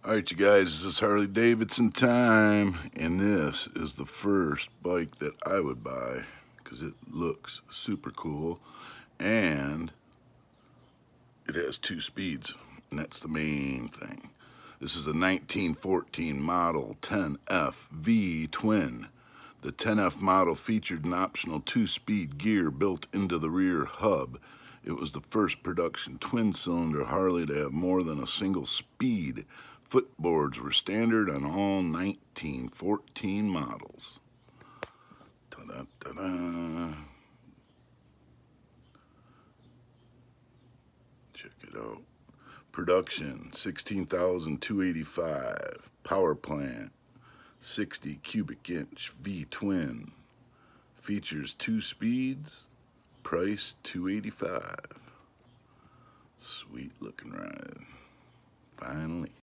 Alright you guys, this is Harley Davidson time, and this is the first bike that I would buy because it looks super cool and it has 2 speeds, and that's the main thing. This is a 1914 model 10F V twin. The 10F model featured an optional 2-speed gear built into the rear hub. It was the first production twin-cylinder Harley to have more than a single speed. Footboards were standard on all 1914 models. Ta-da-ta-da. Check it out. Production 16,285. Power plant 60 cubic inch V twin. Features 2 speeds. Price $285. Sweet looking ride. Finally.